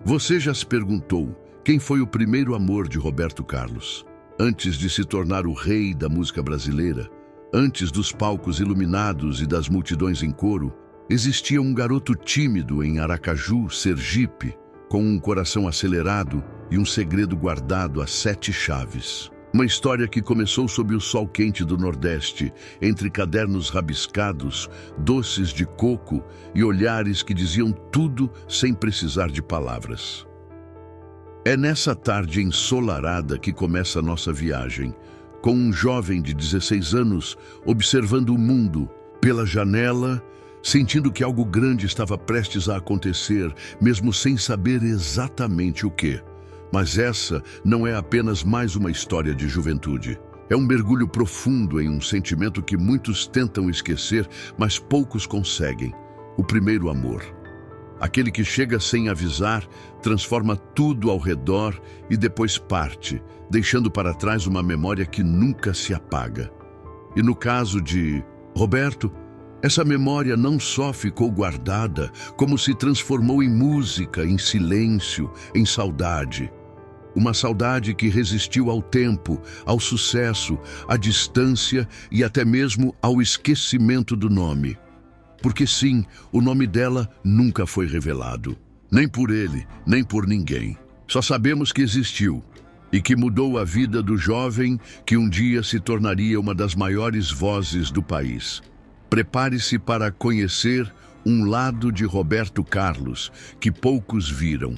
Você já se perguntou quem foi o primeiro amor de Roberto Carlos? Antes de se tornar o rei da música brasileira, antes dos palcos iluminados e das multidões em coro, existia um garoto tímido em Aracaju, Sergipe, com um coração acelerado e um segredo guardado a 7 chaves. Uma história que começou sob o sol quente do Nordeste, entre cadernos rabiscados, doces de coco e olhares que diziam tudo sem precisar de palavras. É nessa tarde ensolarada que começa a nossa viagem, com um jovem de 16 anos observando o mundo pela janela, sentindo que algo grande estava prestes a acontecer, mesmo sem saber exatamente o que. Mas essa não é apenas mais uma história de juventude. É um mergulho profundo em um sentimento que muitos tentam esquecer, mas poucos conseguem: o primeiro amor. Aquele que chega sem avisar, transforma tudo ao redor e depois parte, deixando para trás uma memória que nunca se apaga. E no caso de Roberto, essa memória não só ficou guardada, como se transformou em música, em silêncio, em saudade. Uma saudade que resistiu ao tempo, ao sucesso, à distância e até mesmo ao esquecimento do nome. Porque sim, o nome dela nunca foi revelado. Nem por ele, nem por ninguém. Só sabemos que existiu e que mudou a vida do jovem que um dia se tornaria uma das maiores vozes do país. Prepare-se para conhecer um lado de Roberto Carlos que poucos viram.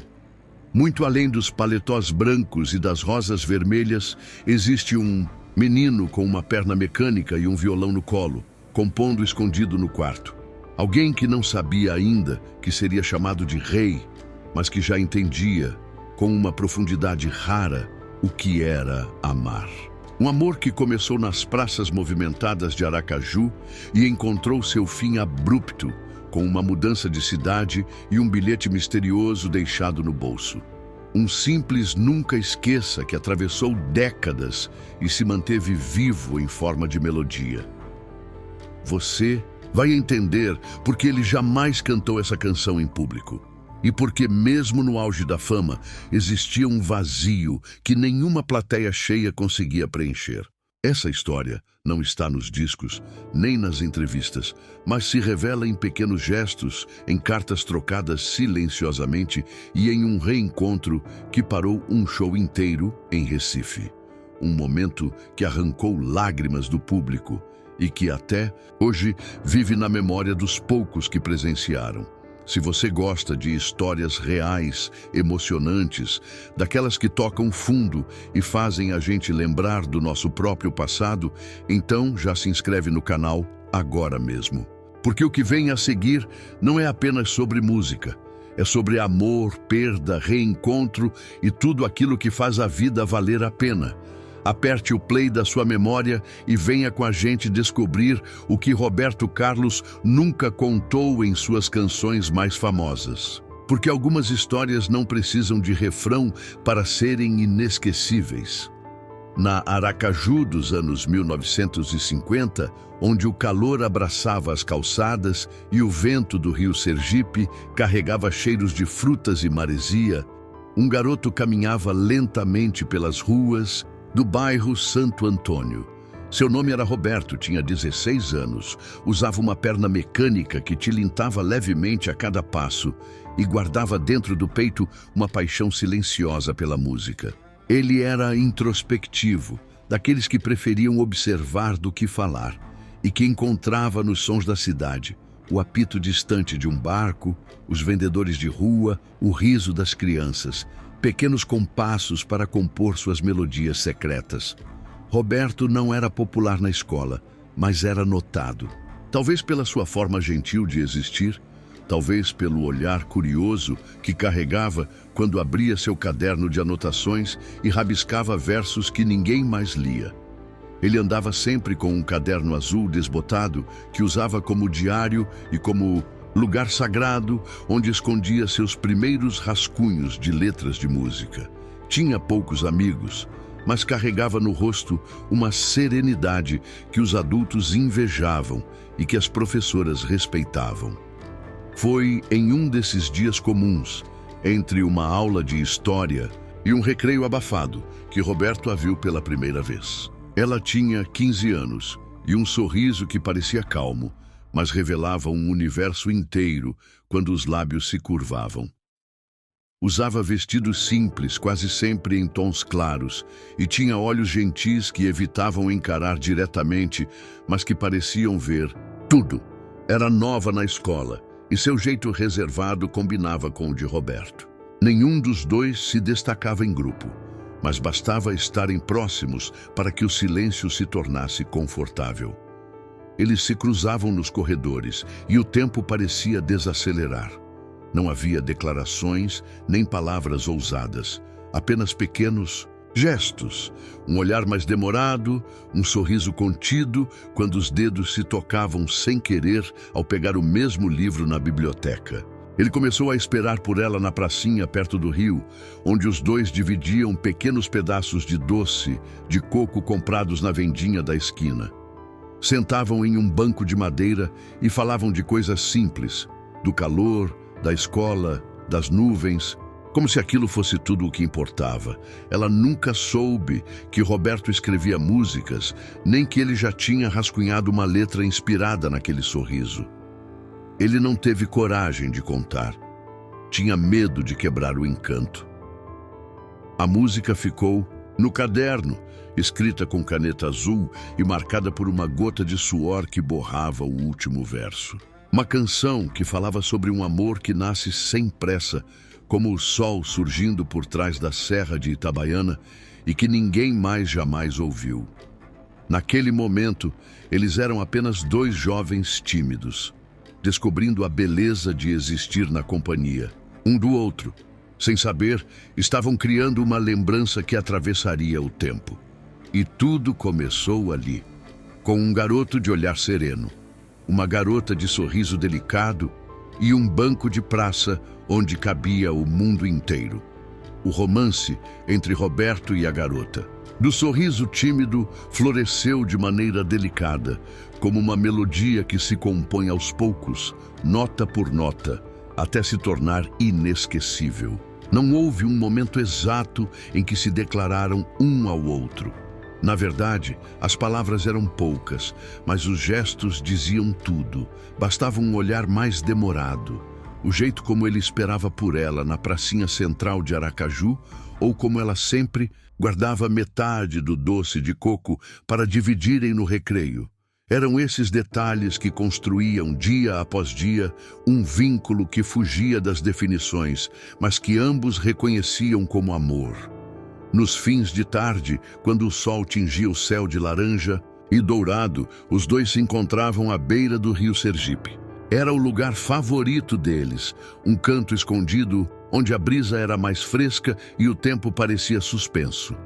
Muito além dos paletós brancos e das rosas vermelhas, existe um menino com uma perna mecânica e um violão no colo, compondo escondido no quarto. Alguém que não sabia ainda que seria chamado de rei, mas que já entendia, com uma profundidade rara, o que era amar. Um amor que começou nas praças movimentadas de Aracaju e encontrou seu fim abrupto, com uma mudança de cidade e um bilhete misterioso deixado no bolso. Um simples nunca esqueça que atravessou décadas e se manteve vivo em forma de melodia. Você vai entender porque ele jamais cantou essa canção em público. E porque mesmo no auge da fama, existia um vazio que nenhuma plateia cheia conseguia preencher. Essa história não está nos discos, nem nas entrevistas, mas se revela em pequenos gestos, em cartas trocadas silenciosamente e em um reencontro que parou um show inteiro em Recife. Um momento que arrancou lágrimas do público e que até hoje vive na memória dos poucos que presenciaram. Se você gosta de histórias reais, emocionantes, daquelas que tocam fundo e fazem a gente lembrar do nosso próprio passado, então já se inscreve no canal agora mesmo. Porque o que vem a seguir não é apenas sobre música, é sobre amor, perda, reencontro e tudo aquilo que faz a vida valer a pena. Aperte o play da sua memória e venha com a gente descobrir o que Roberto Carlos nunca contou em suas canções mais famosas. Porque algumas histórias não precisam de refrão para serem inesquecíveis. Na Aracaju dos anos 1950, onde o calor abraçava as calçadas e o vento do rio Sergipe carregava cheiros de frutas e maresia, um garoto caminhava lentamente pelas ruas do bairro Santo Antônio. Seu nome era Roberto, tinha 16 anos, usava uma perna mecânica que tilintava levemente a cada passo e guardava dentro do peito uma paixão silenciosa pela música. Ele era introspectivo, daqueles que preferiam observar do que falar, e que encontrava nos sons da cidade o apito distante de um barco, os vendedores de rua, o riso das crianças, pequenos compassos para compor suas melodias secretas. Roberto não era popular na escola, mas era notado. Talvez pela sua forma gentil de existir, talvez pelo olhar curioso que carregava quando abria seu caderno de anotações e rabiscava versos que ninguém mais lia. Ele andava sempre com um caderno azul desbotado que usava como diário e como lugar sagrado onde escondia seus primeiros rascunhos de letras de música. Tinha poucos amigos, mas carregava no rosto uma serenidade que os adultos invejavam e que as professoras respeitavam. Foi em um desses dias comuns entre uma aula de história e um recreio abafado que Roberto a viu pela primeira vez. Ela tinha 15 anos e um sorriso que parecia calmo, mas revelava um universo inteiro quando os lábios se curvavam. Usava vestidos simples, quase sempre em tons claros, e tinha olhos gentis que evitavam encarar diretamente, mas que pareciam ver tudo. Era nova na escola, e seu jeito reservado combinava com o de Roberto. Nenhum dos dois se destacava em grupo, mas bastava estarem próximos para que o silêncio se tornasse confortável. Eles se cruzavam nos corredores e o tempo parecia desacelerar. Não havia declarações nem palavras ousadas, apenas pequenos gestos, um olhar mais demorado, um sorriso contido quando os dedos se tocavam sem querer ao pegar o mesmo livro na biblioteca. Ele começou a esperar por ela na pracinha perto do rio, onde os dois dividiam pequenos pedaços de doce de coco comprados na vendinha da esquina. Sentavam em um banco de madeira e falavam de coisas simples, do calor, da escola, das nuvens, como se aquilo fosse tudo o que importava. Ela nunca soube que Roberto escrevia músicas, nem que ele já tinha rascunhado uma letra inspirada naquele sorriso. Ele não teve coragem de contar. Tinha medo de quebrar o encanto. A música ficou no caderno, escrita com caneta azul e marcada por uma gota de suor que borrava o último verso. Uma canção que falava sobre um amor que nasce sem pressa, como o sol surgindo por trás da serra de Itabaiana e que ninguém mais jamais ouviu. Naquele momento, eles eram apenas dois jovens tímidos, descobrindo a beleza de existir na companhia, um do outro. Sem saber, estavam criando uma lembrança que atravessaria o tempo. E tudo começou ali, com um garoto de olhar sereno, uma garota de sorriso delicado e um banco de praça onde cabia o mundo inteiro. O romance entre Roberto e a garota. Do sorriso tímido floresceu de maneira delicada, como uma melodia que se compõe aos poucos, nota por nota, até se tornar inesquecível. Não houve um momento exato em que se declararam um ao outro. Na verdade, as palavras eram poucas, mas os gestos diziam tudo. Bastava um olhar mais demorado. O jeito como ele esperava por ela na pracinha central de Aracaju, ou como ela sempre guardava metade do doce de coco para dividirem no recreio. Eram esses detalhes que construíam, dia após dia, um vínculo que fugia das definições, mas que ambos reconheciam como amor. Nos fins de tarde, quando o sol tingia o céu de laranja e dourado, os dois se encontravam à beira do rio Sergipe. Era o lugar favorito deles, um canto escondido onde a brisa era mais fresca e o tempo parecia suspenso.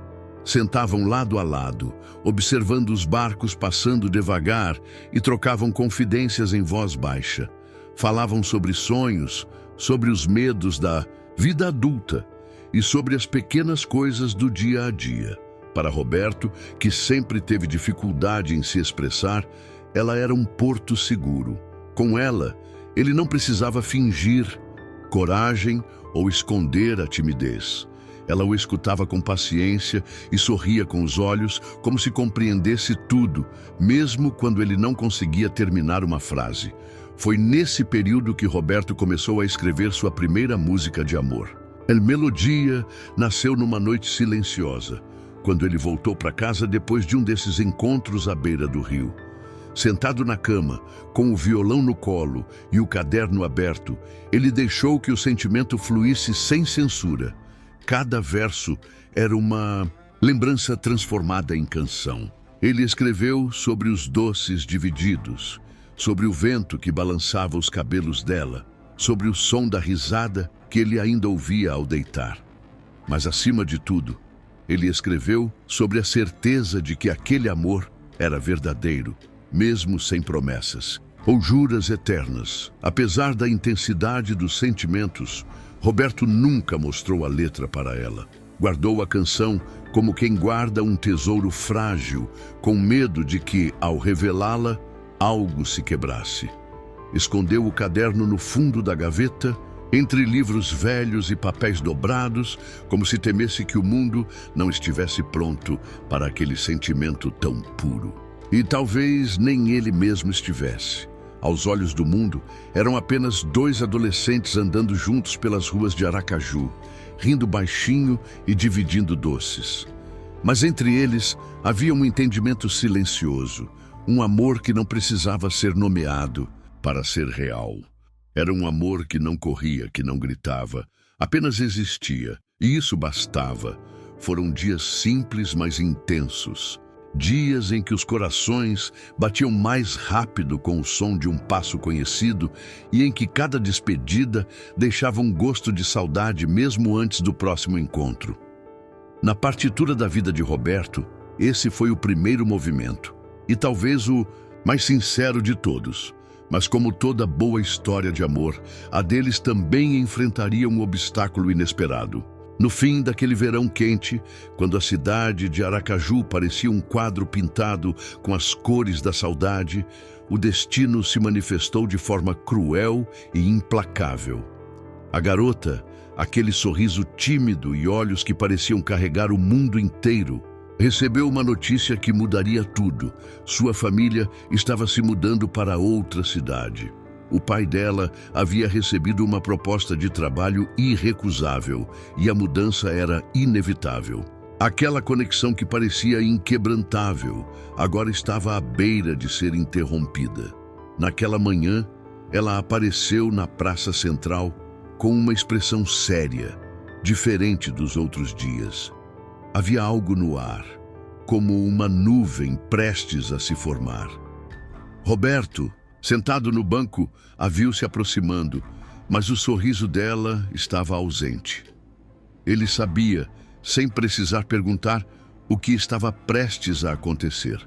Sentavam lado a lado, observando os barcos passando devagar e trocavam confidências em voz baixa. Falavam sobre sonhos, sobre os medos da vida adulta e sobre as pequenas coisas do dia a dia. Para Roberto, que sempre teve dificuldade em se expressar, ela era um porto seguro. Com ela, ele não precisava fingir coragem ou esconder a timidez. Ela o escutava com paciência e sorria com os olhos, como se compreendesse tudo, mesmo quando ele não conseguia terminar uma frase. Foi nesse período que Roberto começou a escrever sua primeira música de amor. El Melodia nasceu numa noite silenciosa, quando ele voltou para casa depois de um desses encontros à beira do rio. Sentado na cama, com o violão no colo e o caderno aberto, ele deixou que o sentimento fluísse sem censura. Cada verso era uma lembrança transformada em canção. Ele escreveu sobre os doces divididos, sobre o vento que balançava os cabelos dela, sobre o som da risada que ele ainda ouvia ao deitar. Mas, acima de tudo, ele escreveu sobre a certeza de que aquele amor era verdadeiro, mesmo sem promessas ou juras eternas. Apesar da intensidade dos sentimentos, Roberto nunca mostrou a letra para ela. Guardou a canção como quem guarda um tesouro frágil, com medo de que, ao revelá-la, algo se quebrasse. Escondeu o caderno no fundo da gaveta entre livros velhos e papéis dobrados, como se temesse que o mundo não estivesse pronto para aquele sentimento tão puro. E talvez nem ele mesmo estivesse. Aos olhos do mundo, eram apenas dois adolescentes andando juntos pelas ruas de Aracaju, rindo baixinho e dividindo doces. Mas entre eles havia um entendimento silencioso, um amor que não precisava ser nomeado para ser real. Era um amor que não corria, que não gritava, apenas existia, e isso bastava. Foram dias simples, mas intensos. Dias em que os corações batiam mais rápido com o som de um passo conhecido e em que cada despedida deixava um gosto de saudade mesmo antes do próximo encontro. Na partitura da vida de Roberto, esse foi o primeiro movimento, e talvez o mais sincero de todos. Mas como toda boa história de amor, a deles também enfrentaria um obstáculo inesperado. No fim daquele verão quente, quando a cidade de Aracaju parecia um quadro pintado com as cores da saudade, o destino se manifestou de forma cruel e implacável. A garota, aquele sorriso tímido e olhos que pareciam carregar o mundo inteiro, recebeu uma notícia que mudaria tudo. Sua família estava se mudando para outra cidade. O pai dela havia recebido uma proposta de trabalho irrecusável e a mudança era inevitável. Aquela conexão que parecia inquebrantável agora estava à beira de ser interrompida. Naquela manhã, ela apareceu na praça central com uma expressão séria, diferente dos outros dias. Havia algo no ar, como uma nuvem prestes a se formar. Roberto, sentado no banco, a viu se aproximando, mas o sorriso dela estava ausente. Ele sabia, sem precisar perguntar, o que estava prestes a acontecer.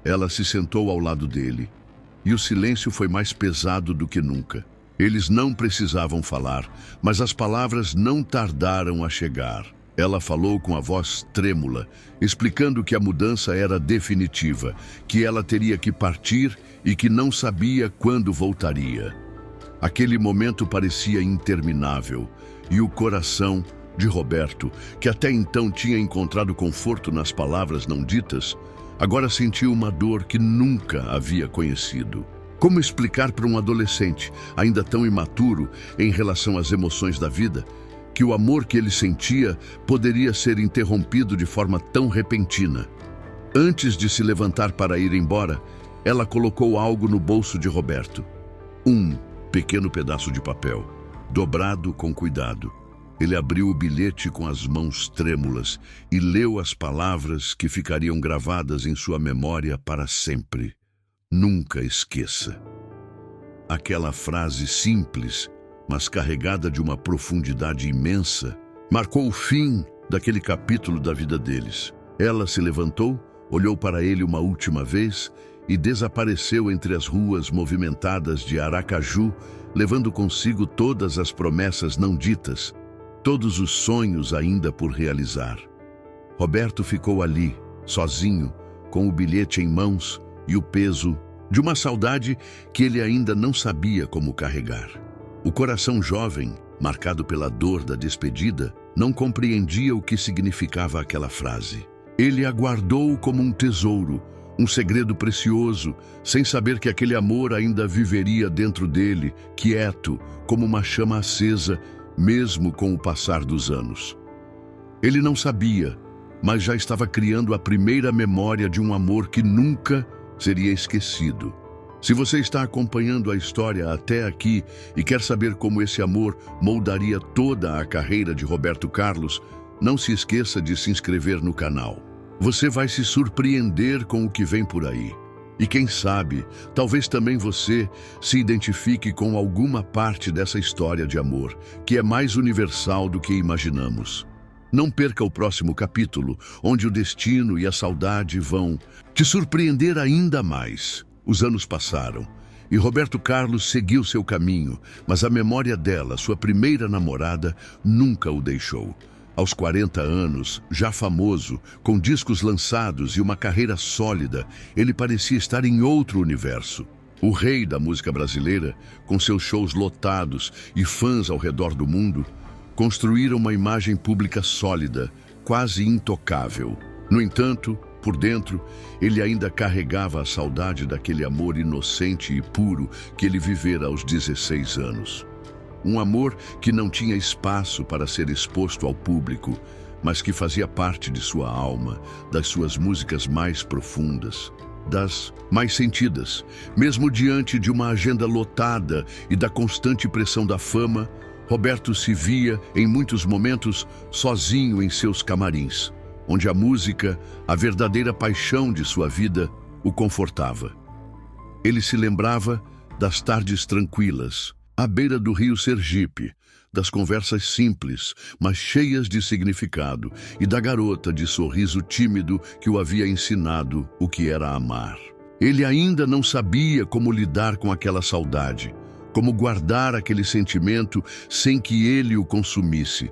Ela se sentou ao lado dele, e o silêncio foi mais pesado do que nunca. Eles não precisavam falar, mas as palavras não tardaram a chegar. Ela falou com a voz trêmula, explicando que a mudança era definitiva, que ela teria que partir e que não sabia quando voltaria. Aquele momento parecia interminável, e o coração de Roberto, que até então tinha encontrado conforto nas palavras não ditas, agora sentiu uma dor que nunca havia conhecido. Como explicar para um adolescente, ainda tão imaturo em relação às emoções da vida, que o amor que ele sentia poderia ser interrompido de forma tão repentina? Antes de se levantar para ir embora, ela colocou algo no bolso de Roberto. Um pequeno pedaço de papel, dobrado com cuidado. Ele abriu o bilhete com as mãos trêmulas e leu as palavras que ficariam gravadas em sua memória para sempre. Nunca esqueça. Aquela frase simples, mas carregada de uma profundidade imensa, marcou o fim daquele capítulo da vida deles. Ela se levantou, olhou para ele uma última vez e desapareceu entre as ruas movimentadas de Aracaju, levando consigo todas as promessas não ditas, todos os sonhos ainda por realizar. Roberto ficou ali, sozinho, com o bilhete em mãos e o peso de uma saudade que ele ainda não sabia como carregar. O coração jovem, marcado pela dor da despedida, não compreendia o que significava aquela frase. Ele a guardou como um tesouro, um segredo precioso, sem saber que aquele amor ainda viveria dentro dele, quieto, como uma chama acesa, mesmo com o passar dos anos. Ele não sabia, mas já estava criando a primeira memória de um amor que nunca seria esquecido. Se você está acompanhando a história até aqui e quer saber como esse amor moldaria toda a carreira de Roberto Carlos, não se esqueça de se inscrever no canal. Você vai se surpreender com o que vem por aí. E quem sabe, talvez também você se identifique com alguma parte dessa história de amor, que é mais universal do que imaginamos. Não perca o próximo capítulo, onde o destino e a saudade vão te surpreender ainda mais. Os anos passaram e Roberto Carlos seguiu seu caminho, mas a memória dela, sua primeira namorada, nunca o deixou. Aos 40 anos, já famoso, com discos lançados e uma carreira sólida, ele parecia estar em outro universo. O rei da música brasileira, com seus shows lotados e fãs ao redor do mundo, construíram uma imagem pública sólida, quase intocável. No entanto, por dentro, ele ainda carregava a saudade daquele amor inocente e puro que ele vivera aos 16 anos. Um amor que não tinha espaço para ser exposto ao público, mas que fazia parte de sua alma, das suas músicas mais profundas, das mais sentidas. Mesmo diante de uma agenda lotada e da constante pressão da fama, Roberto se via, em muitos momentos, sozinho em seus camarins, onde a música, a verdadeira paixão de sua vida, o confortava. Ele se lembrava das tardes tranquilas, à beira do rio Sergipe, das conversas simples, mas cheias de significado, e da garota de sorriso tímido que o havia ensinado o que era amar. Ele ainda não sabia como lidar com aquela saudade, como guardar aquele sentimento sem que ele o consumisse,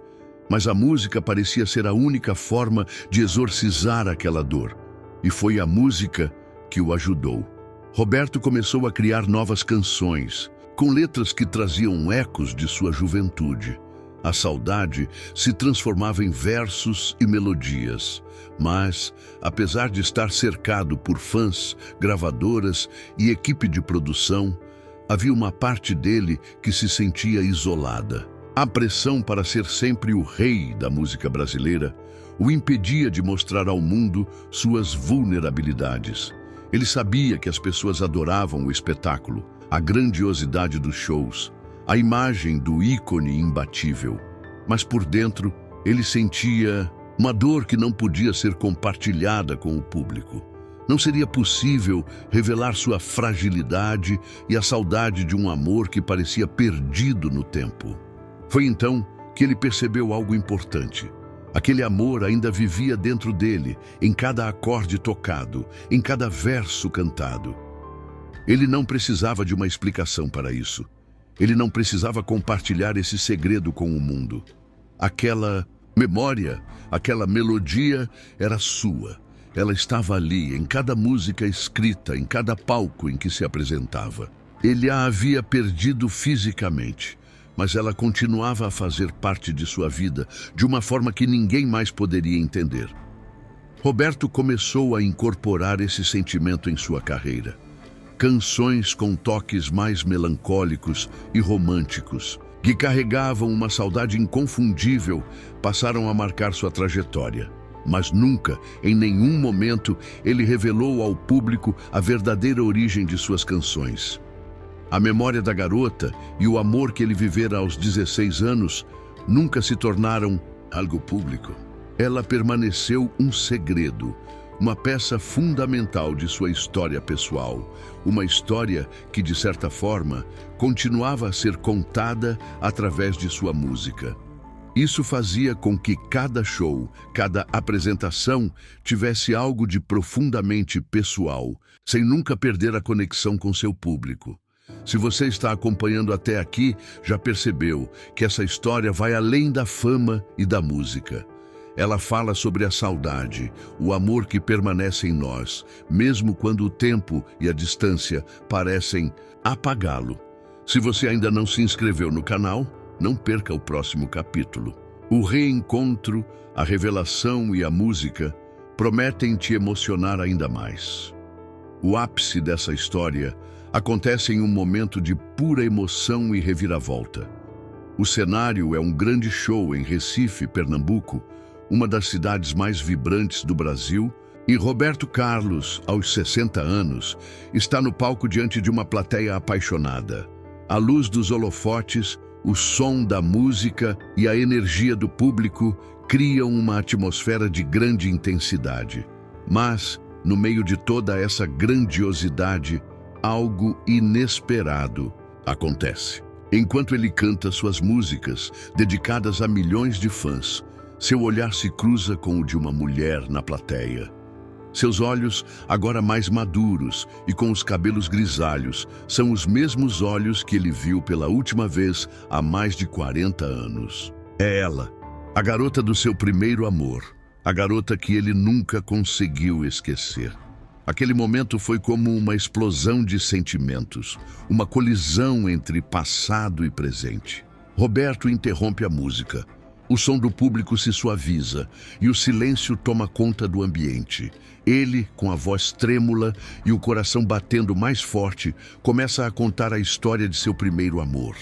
mas a música parecia ser a única forma de exorcizar aquela dor, e foi a música que o ajudou. Roberto começou a criar novas canções, com letras que traziam ecos de sua juventude. A saudade se transformava em versos e melodias, mas, apesar de estar cercado por fãs, gravadoras e equipe de produção, havia uma parte dele que se sentia isolada. A pressão para ser sempre o rei da música brasileira o impedia de mostrar ao mundo suas vulnerabilidades. Ele sabia que as pessoas adoravam o espetáculo, a grandiosidade dos shows, a imagem do ícone imbatível. Mas por dentro, ele sentia uma dor que não podia ser compartilhada com o público. Não seria possível revelar sua fragilidade e a saudade de um amor que parecia perdido no tempo. Foi então que ele percebeu algo importante. Aquele amor ainda vivia dentro dele, em cada acorde tocado, em cada verso cantado. Ele não precisava de uma explicação para isso. Ele não precisava compartilhar esse segredo com o mundo. Aquela memória, aquela melodia era sua. Ela estava ali, em cada música escrita, em cada palco em que se apresentava. Ele a havia perdido fisicamente, mas ela continuava a fazer parte de sua vida, de uma forma que ninguém mais poderia entender. Roberto começou a incorporar esse sentimento em sua carreira. Canções com toques mais melancólicos e românticos, que carregavam uma saudade inconfundível, passaram a marcar sua trajetória. Mas nunca, em nenhum momento, ele revelou ao público a verdadeira origem de suas canções. A memória da garota e o amor que ele vivera aos 16 anos nunca se tornaram algo público. Ela permaneceu um segredo, uma peça fundamental de sua história pessoal, uma história que, de certa forma, continuava a ser contada através de sua música. Isso fazia com que cada show, cada apresentação tivesse algo de profundamente pessoal, sem nunca perder a conexão com seu público. Se você está acompanhando até aqui, já percebeu que essa história vai além da fama e da música. Ela fala sobre a saudade, o amor que permanece em nós, mesmo quando o tempo e a distância parecem apagá-lo. Se você ainda não se inscreveu no canal, não perca o próximo capítulo. O reencontro, a revelação e a música prometem te emocionar ainda mais. O ápice dessa história acontece em um momento de pura emoção e reviravolta. O cenário é um grande show em Recife, Pernambuco, uma das cidades mais vibrantes do Brasil, e Roberto Carlos, aos 60 anos, está no palco diante de uma plateia apaixonada. A luz dos holofotes, o som da música e a energia do público criam uma atmosfera de grande intensidade. Mas, no meio de toda essa grandiosidade, algo inesperado acontece. Enquanto ele canta suas músicas, dedicadas a milhões de fãs, seu olhar se cruza com o de uma mulher na plateia. Seus olhos, agora mais maduros e com os cabelos grisalhos, são os mesmos olhos que ele viu pela última vez há mais de 40 anos. É ela, a garota do seu primeiro amor, a garota que ele nunca conseguiu esquecer. Aquele momento foi como uma explosão de sentimentos, uma colisão entre passado e presente. Roberto interrompe a música. O som do público se suaviza e o silêncio toma conta do ambiente. Ele, com a voz trêmula e o coração batendo mais forte, começa a contar a história de seu primeiro amor.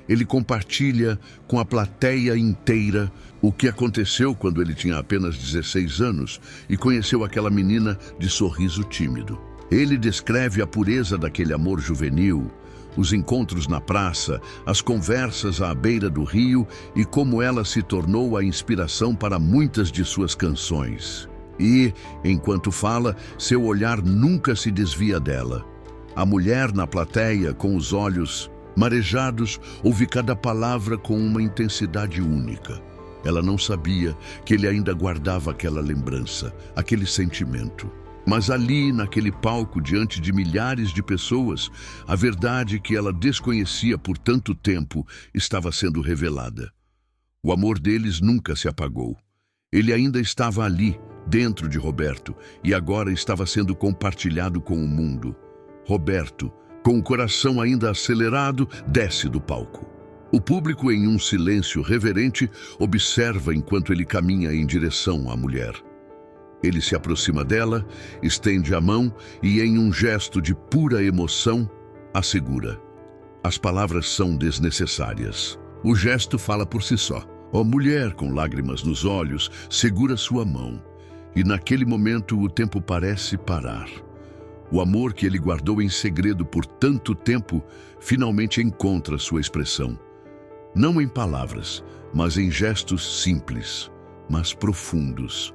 Ele compartilha com a plateia inteira o que aconteceu quando ele tinha apenas 16 anos e conheceu aquela menina de sorriso tímido. Ele descreve a pureza daquele amor juvenil, os encontros na praça, as conversas à beira do rio e como ela se tornou a inspiração para muitas de suas canções. E, enquanto fala, seu olhar nunca se desvia dela. A mulher na plateia, com os olhos marejados, ouve cada palavra com uma intensidade única. Ela não sabia que ele ainda guardava aquela lembrança, aquele sentimento. Mas ali, naquele palco, diante de milhares de pessoas, a verdade que ela desconhecia por tanto tempo estava sendo revelada. O amor deles nunca se apagou. Ele ainda estava ali, dentro de Roberto, e agora estava sendo compartilhado com o mundo. Roberto, com o coração ainda acelerado, desce do palco. O público, em um silêncio reverente, observa enquanto ele caminha em direção à mulher. Ele se aproxima dela, estende a mão e, em um gesto de pura emoção, a segura. As palavras são desnecessárias. O gesto fala por si só. A mulher, com lágrimas nos olhos, segura sua mão. E naquele momento o tempo parece parar. O amor que ele guardou em segredo por tanto tempo finalmente encontra sua expressão. Não em palavras, mas em gestos simples, mas profundos.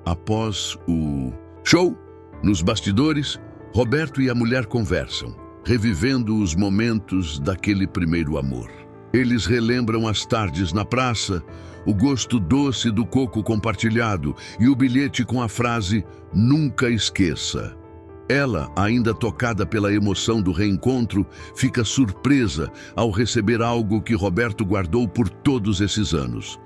Após o show, nos bastidores, Roberto e a mulher conversam, revivendo os momentos daquele primeiro amor. Eles relembram as tardes na praça, o gosto doce do coco compartilhado e o bilhete com a frase "Nunca esqueça". Ela, ainda tocada pela emoção do reencontro, fica surpresa ao receber algo que Roberto guardou por todos esses anos.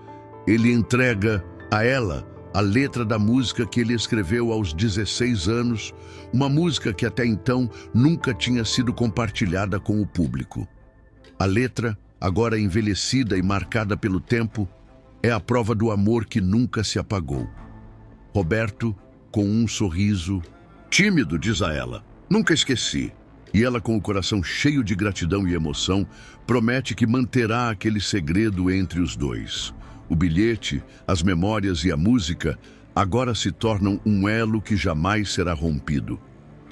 Ele entrega a ela a letra da música que ele escreveu aos 16 anos, uma música que até então nunca tinha sido compartilhada com o público. A letra, agora envelhecida e marcada pelo tempo, é a prova do amor que nunca se apagou. Roberto, com um sorriso tímido, diz a ela: "Nunca esqueci". E ela, com o coração cheio de gratidão e emoção, promete que manterá aquele segredo entre os dois. O bilhete, as memórias e a música agora se tornam um elo que jamais será rompido.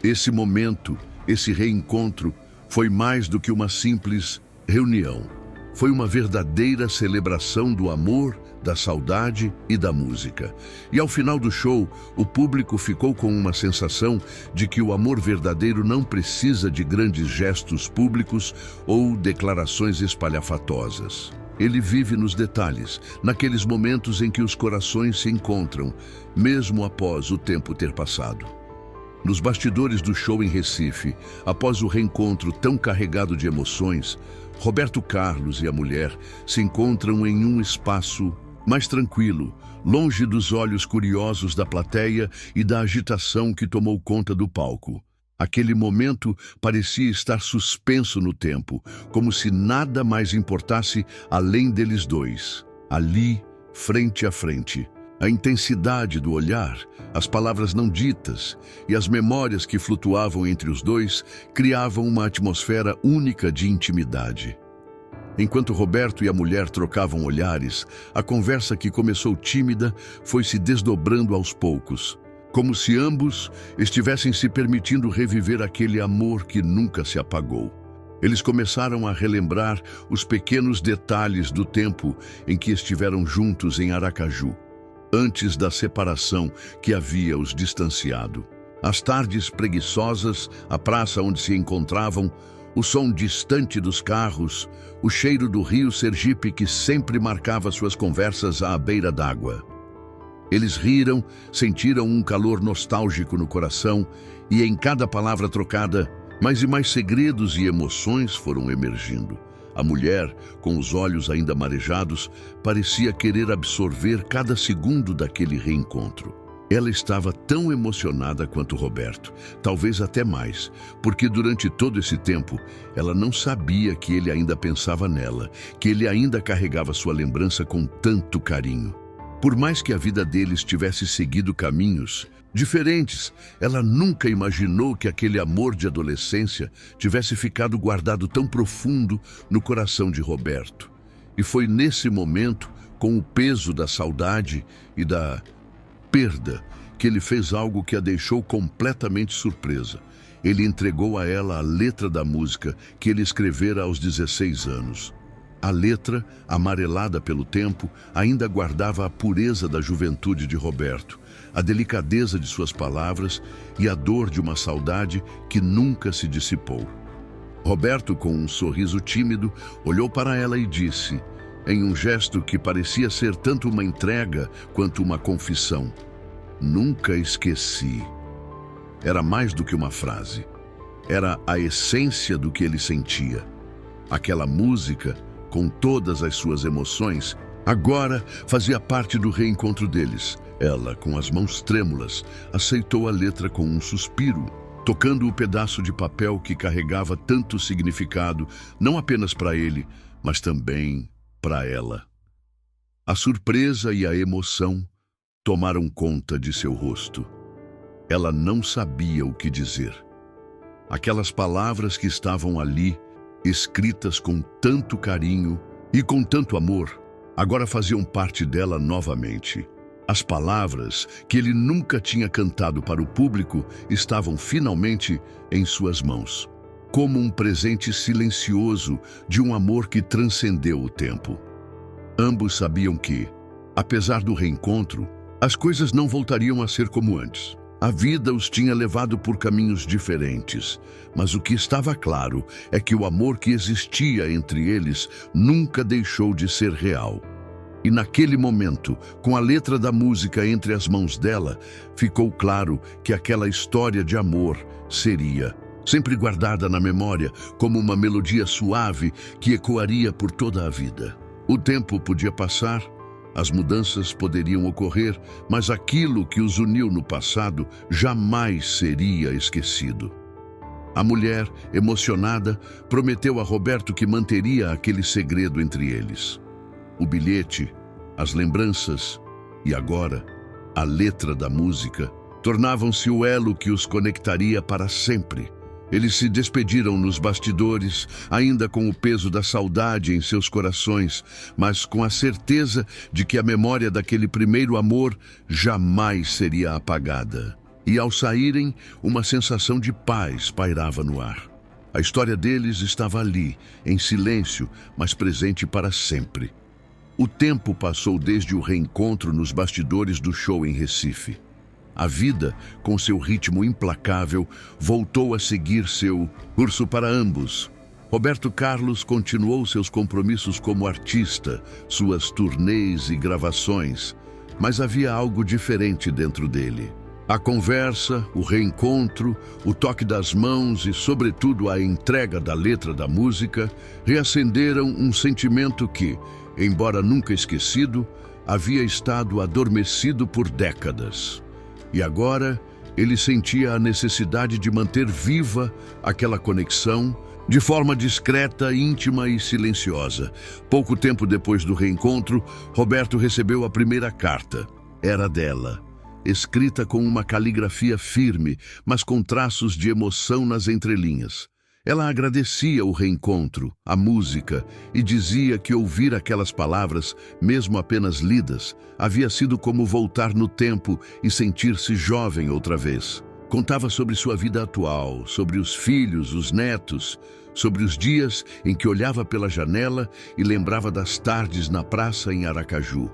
Esse momento, esse reencontro, foi mais do que uma simples reunião. Foi uma verdadeira celebração do amor, da saudade e da música. E ao final do show, o público ficou com uma sensação de que o amor verdadeiro não precisa de grandes gestos públicos ou declarações espalhafatosas. Ele vive nos detalhes, naqueles momentos em que os corações se encontram, mesmo após o tempo ter passado. Nos bastidores do show em Recife, após o reencontro tão carregado de emoções, Roberto Carlos e a mulher se encontram em um espaço mais tranquilo, longe dos olhos curiosos da plateia e da agitação que tomou conta do palco. Aquele momento parecia estar suspenso no tempo, como se nada mais importasse além deles dois, ali, frente a frente. A intensidade do olhar, as palavras não ditas e as memórias que flutuavam entre os dois criavam uma atmosfera única de intimidade. Enquanto Roberto e a mulher trocavam olhares, a conversa que começou tímida foi se desdobrando aos poucos, como se ambos estivessem se permitindo reviver aquele amor que nunca se apagou. Eles começaram a relembrar os pequenos detalhes do tempo em que estiveram juntos em Aracaju, antes da separação que havia os distanciado. As tardes preguiçosas, a praça onde se encontravam, o som distante dos carros, o cheiro do rio Sergipe que sempre marcava suas conversas à beira d'água. Eles riram, sentiram um calor nostálgico no coração e em cada palavra trocada, mais e mais segredos e emoções foram emergindo. A mulher, com os olhos ainda marejados, parecia querer absorver cada segundo daquele reencontro. Ela estava tão emocionada quanto Roberto, talvez até mais, porque durante todo esse tempo ela não sabia que ele ainda pensava nela, que ele ainda carregava sua lembrança com tanto carinho. Por mais que a vida deles tivesse seguido caminhos diferentes, ela nunca imaginou que aquele amor de adolescência tivesse ficado guardado tão profundo no coração de Roberto. E foi nesse momento, com o peso da saudade e da perda, que ele fez algo que a deixou completamente surpresa. Ele entregou a ela a letra da música que ele escrevera aos 16 anos. A letra, amarelada pelo tempo, ainda guardava a pureza da juventude de Roberto, a delicadeza de suas palavras e a dor de uma saudade que nunca se dissipou. Roberto, com um sorriso tímido, olhou para ela e disse, em um gesto que parecia ser tanto uma entrega quanto uma confissão: "Nunca esqueci." Era mais do que uma frase. Era a essência do que ele sentia. Aquela música, com todas as suas emoções, agora fazia parte do reencontro deles. Ela, com as mãos trêmulas, aceitou a letra com um suspiro, tocando o pedaço de papel que carregava tanto significado, não apenas para ele, mas também para ela. A surpresa e a emoção tomaram conta de seu rosto. Ela não sabia o que dizer. Aquelas palavras que estavam ali, escritas com tanto carinho e com tanto amor, agora faziam parte dela novamente. As palavras que ele nunca tinha cantado para o público estavam finalmente em suas mãos, como um presente silencioso de um amor que transcendeu o tempo. Ambos sabiam que, apesar do reencontro, as coisas não voltariam a ser como antes. A vida os tinha levado por caminhos diferentes, mas o que estava claro é que o amor que existia entre eles nunca deixou de ser real. E naquele momento, com a letra da música entre as mãos dela, ficou claro que aquela história de amor seria sempre guardada na memória como uma melodia suave que ecoaria por toda a vida. O tempo podia passar, as mudanças poderiam ocorrer, mas aquilo que os uniu no passado jamais seria esquecido. A mulher, emocionada, prometeu a Roberto que manteria aquele segredo entre eles. O bilhete, as lembranças e agora a letra da música tornavam-se o elo que os conectaria para sempre. Eles se despediram nos bastidores, ainda com o peso da saudade em seus corações, mas com a certeza de que a memória daquele primeiro amor jamais seria apagada. E ao saírem, uma sensação de paz pairava no ar. A história deles estava ali, em silêncio, mas presente para sempre. O tempo passou desde o reencontro nos bastidores do show em Recife. A vida, com seu ritmo implacável, voltou a seguir seu curso para ambos. Roberto Carlos continuou seus compromissos como artista, suas turnês e gravações, mas havia algo diferente dentro dele. A conversa, o reencontro, o toque das mãos e, sobretudo, a entrega da letra da música reacenderam um sentimento que, embora nunca esquecido, havia estado adormecido por décadas. E agora ele sentia a necessidade de manter viva aquela conexão de forma discreta, íntima e silenciosa. Pouco tempo depois do reencontro, Roberto recebeu a primeira carta. Era dela, escrita com uma caligrafia firme, mas com traços de emoção nas entrelinhas. Ela agradecia o reencontro, a música, e dizia que ouvir aquelas palavras, mesmo apenas lidas, havia sido como voltar no tempo e sentir-se jovem outra vez. Contava sobre sua vida atual, sobre os filhos, os netos, sobre os dias em que olhava pela janela e lembrava das tardes na praça em Aracaju.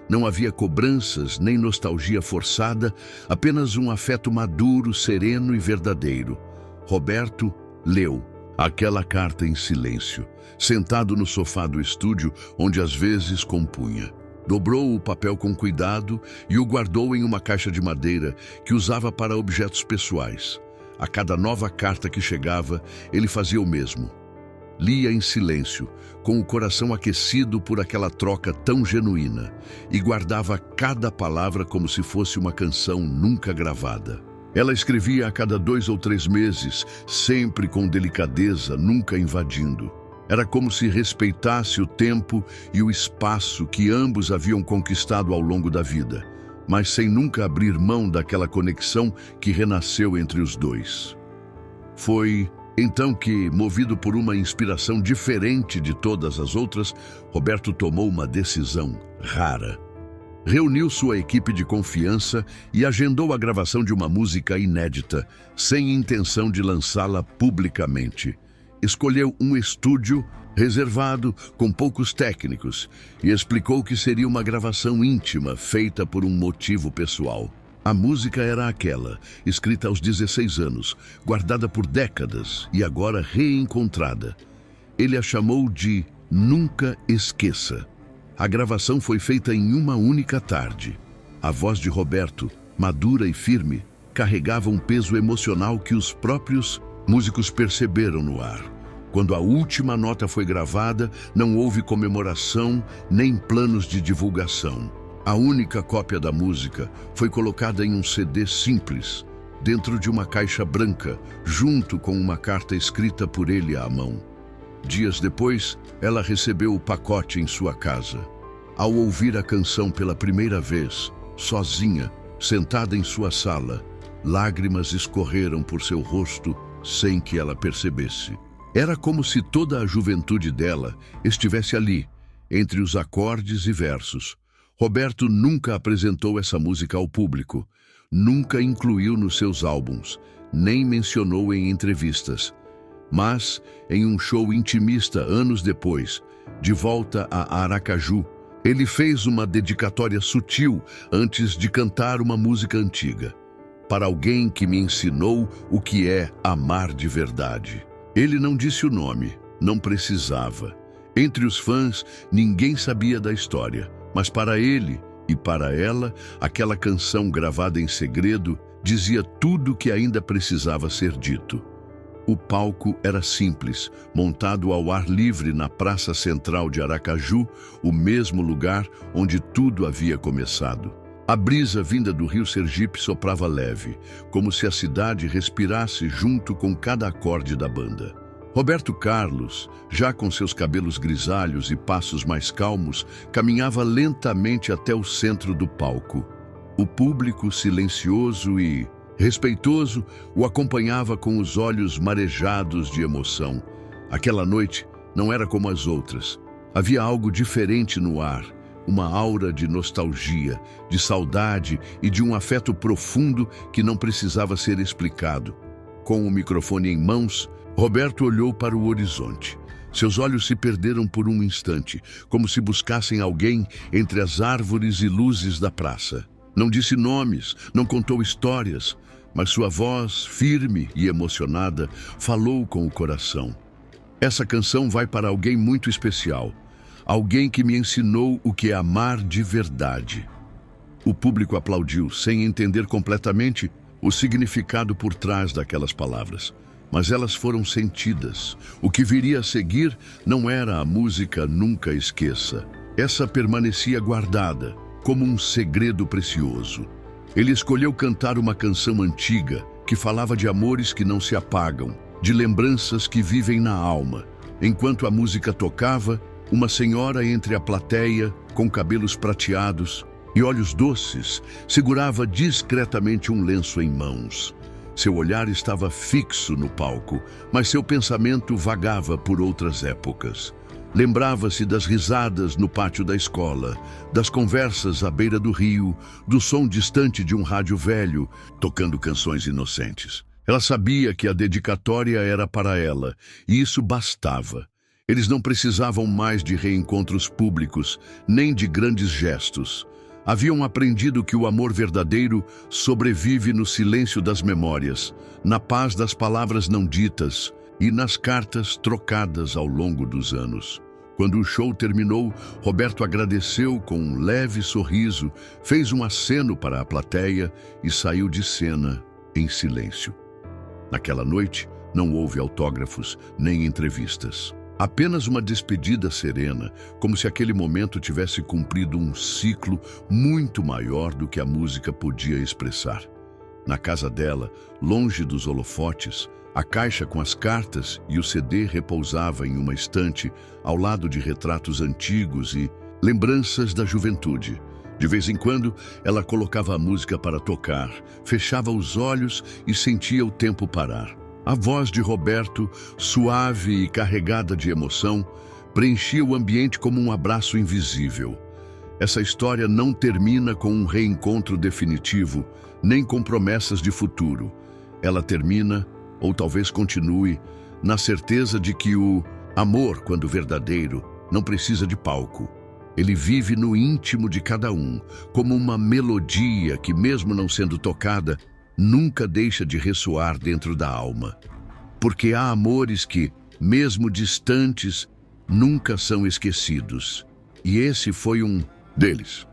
Não havia cobranças nem nostalgia forçada, apenas um afeto maduro, sereno e verdadeiro. Roberto leu aquela carta em silêncio, sentado no sofá do estúdio, onde às vezes compunha. Dobrou o papel com cuidado e o guardou em uma caixa de madeira que usava para objetos pessoais. A cada nova carta que chegava, ele fazia o mesmo. Lia em silêncio, com o coração aquecido por aquela troca tão genuína, e guardava cada palavra como se fosse uma canção nunca gravada. Ela escrevia a cada 2 ou 3 meses, sempre com delicadeza, nunca invadindo. Era como se respeitasse o tempo e o espaço que ambos haviam conquistado ao longo da vida, mas sem nunca abrir mão daquela conexão que renasceu entre os dois. Foi então que, movido por uma inspiração diferente de todas as outras, Roberto tomou uma decisão rara. Reuniu sua equipe de confiança e agendou a gravação de uma música inédita, sem intenção de lançá-la publicamente. Escolheu um estúdio reservado, com poucos técnicos, e explicou que seria uma gravação íntima, feita por um motivo pessoal. A música era aquela, escrita aos 16 anos, guardada por décadas e agora reencontrada. Ele a chamou de Nunca Esqueça. A gravação foi feita em uma única tarde. A voz de Roberto, madura e firme, carregava um peso emocional que os próprios músicos perceberam no ar. Quando a última nota foi gravada, não houve comemoração nem planos de divulgação. A única cópia da música foi colocada em um CD simples, dentro de uma caixa branca, junto com uma carta escrita por ele à mão. Dias depois, ela recebeu o pacote em sua casa. Ao ouvir a canção pela primeira vez, sozinha, sentada em sua sala, lágrimas escorreram por seu rosto sem que ela percebesse. Era como se toda a juventude dela estivesse ali, entre os acordes e versos. Roberto nunca apresentou essa música ao público, nunca incluiu nos seus álbuns, nem mencionou em entrevistas. Mas, em um show intimista anos depois, de volta a Aracaju, ele fez uma dedicatória sutil antes de cantar uma música antiga. Para alguém que me ensinou o que é amar de verdade. Ele não disse o nome, não precisava. Entre os fãs, ninguém sabia da história. Mas para ele e para ela, aquela canção gravada em segredo dizia tudo o que ainda precisava ser dito. O palco era simples, montado ao ar livre na praça central de Aracaju, o mesmo lugar onde tudo havia começado. A brisa vinda do rio Sergipe soprava leve, como se a cidade respirasse junto com cada acorde da banda. Roberto Carlos, já com seus cabelos grisalhos e passos mais calmos, caminhava lentamente até o centro do palco. O público, silencioso e respeitoso, o acompanhava com os olhos marejados de emoção. Aquela noite não era como as outras. Havia algo diferente no ar, uma aura de nostalgia, de saudade e de um afeto profundo que não precisava ser explicado. Com o microfone em mãos, Roberto olhou para o horizonte. Seus olhos se perderam por um instante, como se buscassem alguém entre as árvores e luzes da praça. Não disse nomes, não contou histórias, mas sua voz, firme e emocionada, falou com o coração. Essa canção vai para alguém muito especial, alguém que me ensinou o que é amar de verdade. O público aplaudiu, sem entender completamente o significado por trás daquelas palavras. Mas elas foram sentidas. O que viria a seguir não era a música Nunca Esqueça. Essa permanecia guardada, como um segredo precioso. Ele escolheu cantar uma canção antiga, que falava de amores que não se apagam, de lembranças que vivem na alma. Enquanto a música tocava, uma senhora entre a plateia, com cabelos prateados e olhos doces, segurava discretamente um lenço em mãos. Seu olhar estava fixo no palco, mas seu pensamento vagava por outras épocas. Lembrava-se das risadas no pátio da escola, das conversas à beira do rio, do som distante de um rádio velho, tocando canções inocentes. Ela sabia que a dedicatória era para ela, e isso bastava. Eles não precisavam mais de reencontros públicos, nem de grandes gestos. Haviam aprendido que o amor verdadeiro sobrevive no silêncio das memórias, na paz das palavras não ditas e nas cartas trocadas ao longo dos anos. Quando o show terminou, Roberto agradeceu com um leve sorriso, fez um aceno para a plateia e saiu de cena em silêncio. Naquela noite, não houve autógrafos nem entrevistas. Apenas uma despedida serena, como se aquele momento tivesse cumprido um ciclo muito maior do que a música podia expressar. Na casa dela, longe dos holofotes, a caixa com as cartas e o CD repousava em uma estante, ao lado de retratos antigos e lembranças da juventude. De vez em quando, ela colocava a música para tocar, fechava os olhos e sentia o tempo parar. A voz de Roberto, suave e carregada de emoção, preenchia o ambiente como um abraço invisível. Essa história não termina com um reencontro definitivo, nem com promessas de futuro. Ela termina, ou talvez continue, na certeza de que o amor, quando verdadeiro, não precisa de palco. Ele vive no íntimo de cada um, como uma melodia que, mesmo não sendo tocada, nunca deixa de ressoar dentro da alma. Porque há amores que, mesmo distantes, nunca são esquecidos. E esse foi um deles.